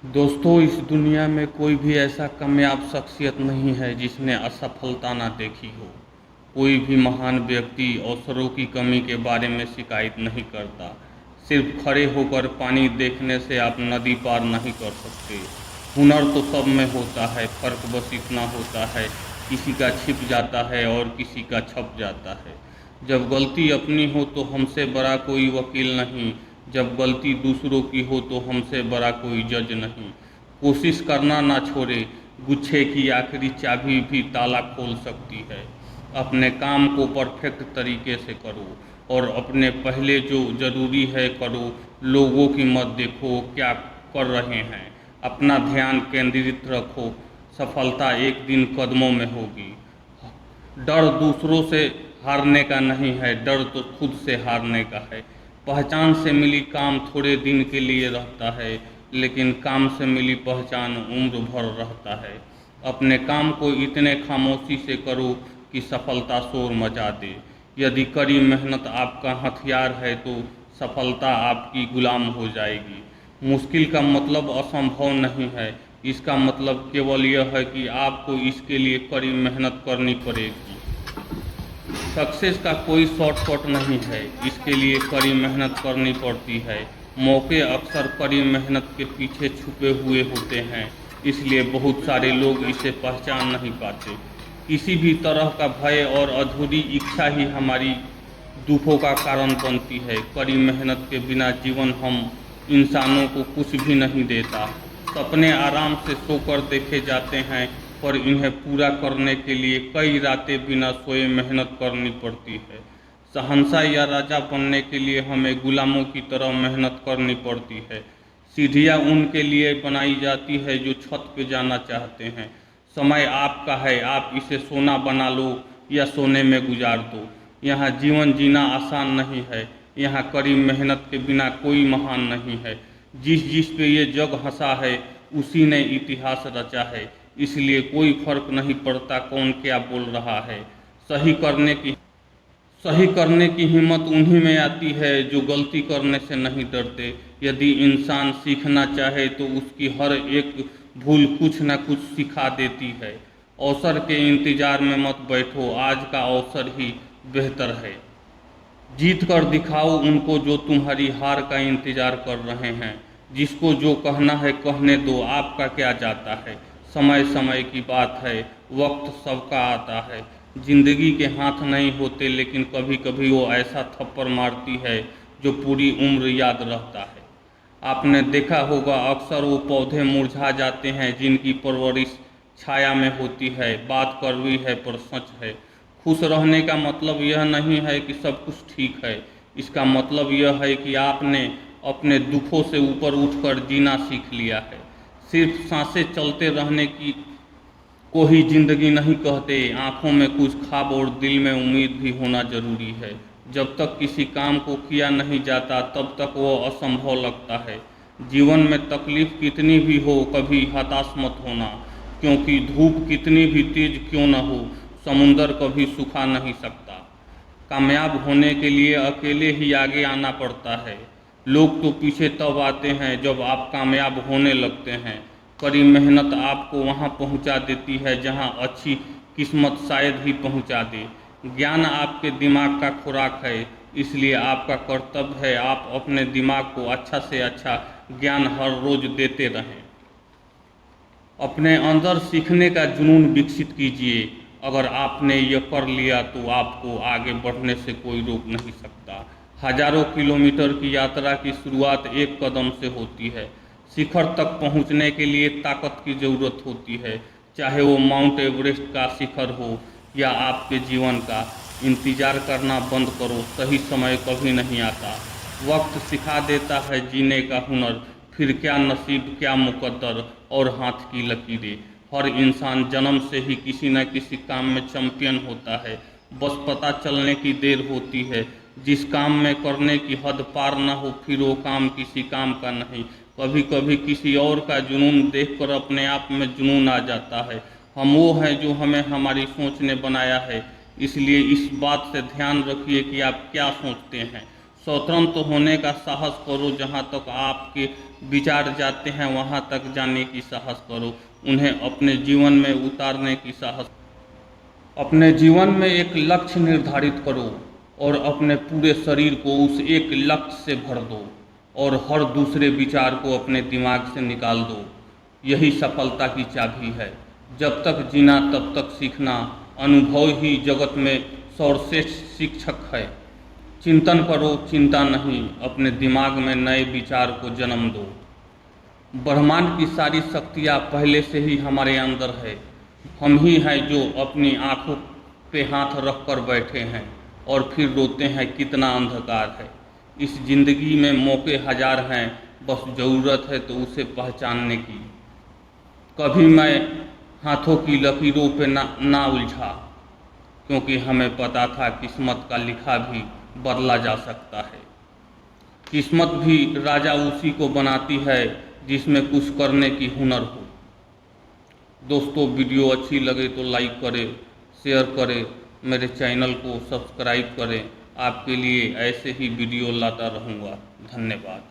दोस्तों, इस दुनिया में कोई भी ऐसा कामयाब शख्सियत नहीं है जिसने असफलता ना देखी हो। कोई भी महान व्यक्ति अवसरों की कमी के बारे में शिकायत नहीं करता। सिर्फ खड़े होकर पानी देखने से आप नदी पार नहीं कर सकते। हुनर तो सब में होता है, फर्क बस इतना होता है किसी का छिप जाता है और किसी का छप जाता है। जब गलती अपनी हो तो हमसे बड़ा कोई वकील नहीं, जब गलती दूसरों की हो तो हमसे बड़ा कोई जज नहीं। कोशिश करना ना छोड़े, गुच्छे की आखिरी चाबी भी ताला खोल सकती है। अपने काम को परफेक्ट तरीके से करो और अपने पहले जो ज़रूरी है करो। लोगों की मत देखो क्या कर रहे हैं, अपना ध्यान केंद्रित रखो। सफलता एक दिन कदमों में होगी। डर दूसरों से हारने का नहीं है, डर तो खुद से हारने का है। पहचान से मिली काम थोड़े दिन के लिए रहता है, लेकिन काम से मिली पहचान उम्र भर रहता है। अपने काम को इतने खामोशी से करो कि सफलता शोर मचा दे। यदि कड़ी मेहनत आपका हथियार है तो सफलता आपकी गुलाम हो जाएगी। मुश्किल का मतलब असंभव नहीं है, इसका मतलब केवल यह है कि आपको इसके लिए कड़ी मेहनत करनी पड़ेगी। सक्सेस का कोई शॉर्टकट नहीं है, इसके लिए कड़ी मेहनत करनी पड़ती है। मौके अक्सर कड़ी मेहनत के पीछे छुपे हुए होते हैं, इसलिए बहुत सारे लोग इसे पहचान नहीं पाते। किसी भी तरह का भय और अधूरी इच्छा ही हमारी दुखों का कारण बनती है। कड़ी मेहनत के बिना जीवन हम इंसानों को कुछ भी नहीं देता। सपने आराम से सोकर देखे जाते हैं, पर इन्हें पूरा करने के लिए कई रातें बिना सोए मेहनत करनी पड़ती है। शहंशाह या राजा बनने के लिए हमें गुलामों की तरह मेहनत करनी पड़ती है। सीढ़ियाँ उनके लिए बनाई जाती है जो छत पे जाना चाहते हैं। समय आपका है, आप इसे सोना बना लो या सोने में गुजार दो। यहाँ जीवन जीना आसान नहीं है, यहाँ कड़ी मेहनत के बिना कोई महान नहीं है। जिस पे ये जग हंसा है उसी ने इतिहास रचा है, इसलिए कोई फर्क नहीं पड़ता कौन क्या बोल रहा है। सही करने की सही करने की हिम्मत उन्हीं में आती है जो गलती करने से नहीं डरते। यदि इंसान सीखना चाहे तो उसकी हर एक भूल कुछ न कुछ सिखा देती है। अवसर के इंतजार में मत बैठो, आज का अवसर ही बेहतर है। जीत कर दिखाओ उनको जो तुम्हारी हार का इंतजार कर रहे हैं। जिसको जो कहना है कहने दो, आपका क्या जाता है। समय समय की बात है, वक्त सबका आता है। जिंदगी के हाथ नहीं होते, लेकिन कभी कभी वो ऐसा थप्पड़ मारती है जो पूरी उम्र याद रहता है। आपने देखा होगा अक्सर वो पौधे मुरझा जाते हैं जिनकी परवरिश छाया में होती है। बात कड़वी है पर सच है। खुश रहने का मतलब यह नहीं है कि सब कुछ ठीक है, इसका मतलब यह है कि आपने अपने दुखों से ऊपर उठकर जीना सीख लिया है। सिर्फ सांसें चलते रहने की को ही जिंदगी नहीं कहते, आंखों में कुछ ख्वाब और दिल में उम्मीद भी होना जरूरी है। जब तक किसी काम को किया नहीं जाता तब तक वो असंभव लगता है। जीवन में तकलीफ कितनी भी हो कभी हताश मत होना, क्योंकि धूप कितनी भी तेज क्यों न हो समुंदर कभी सुखा नहीं सकता। कामयाब होने के लिए अकेले ही आगे आना पड़ता है। लोग तो पीछे तब आते हैं जब आप कामयाब होने लगते हैं। कड़ी मेहनत आपको वहां पहुंचा देती है जहां अच्छी किस्मत शायद ही पहुंचा दे। ज्ञान आपके दिमाग का खुराक है, इसलिए आपका कर्तव्य है आप अपने दिमाग को अच्छा से अच्छा ज्ञान हर रोज देते रहें। अपने अंदर सीखने का जुनून विकसित कीजिए। अगर आपने यह कर लिया तो आपको आगे बढ़ने से कोई रोक नहीं सकता। हजारों किलोमीटर की यात्रा की शुरुआत एक कदम से होती है। शिखर तक पहुंचने के लिए ताकत की ज़रूरत होती है, चाहे वो माउंट एवरेस्ट का शिखर हो या आपके जीवन का। इंतजार करना बंद करो, सही समय कभी नहीं आता। वक्त सिखा देता है जीने का हुनर, फिर क्या नसीब क्या मुकद्दर और हाथ की लकीरें। हर इंसान जन्म से ही किसी न किसी काम में चैंपियन होता है, बस पता चलने की देर होती है। जिस काम में करने की हद पार न हो फिर वो काम किसी काम का नहीं। कभी कभी किसी और का जुनून देखकर अपने आप में जुनून आ जाता है। हम वो हैं जो हमें हमारी सोच ने बनाया है, इसलिए इस बात से ध्यान रखिए कि आप क्या सोचते हैं। स्वतंत्र होने का साहस करो। जहाँ तक आपके विचार जाते हैं वहाँ तक जाने की साहस करो। उन्हें अपने जीवन में उतारने की साहस। अपने जीवन में एक लक्ष्य निर्धारित करो और अपने पूरे शरीर को उस एक लक्ष्य से भर दो और हर दूसरे विचार को अपने दिमाग से निकाल दो। यही सफलता की चाबी है। जब तक जीना तब तक सीखना। अनुभव ही जगत में सर्वश्रेष्ठ शिक्षक है। चिंतन करो, चिंता नहीं। अपने दिमाग में नए विचार को जन्म दो। ब्रह्मांड की सारी शक्तियाँ पहले से ही हमारे अंदर है। हम ही हैं जो अपनी आँखों पे हाथ रख कर बैठे हैं और फिर रोते हैं कितना अंधकार है। इस ज़िंदगी में मौके हजार हैं, बस ज़रूरत है तो उसे पहचानने की। कभी मैं हाथों की लकीरों पे ना उलझा, क्योंकि हमें पता था किस्मत का लिखा भी बदला जा सकता है। किस्मत भी राजा उसी को बनाती है जिसमें कुछ करने की हुनर हो। दोस्तों, वीडियो अच्छी लगे तो लाइक करें, शेयर करें, मेरे चैनल को सब्सक्राइब करें। आपके लिए ऐसे ही वीडियो लाता रहूँगा। धन्यवाद।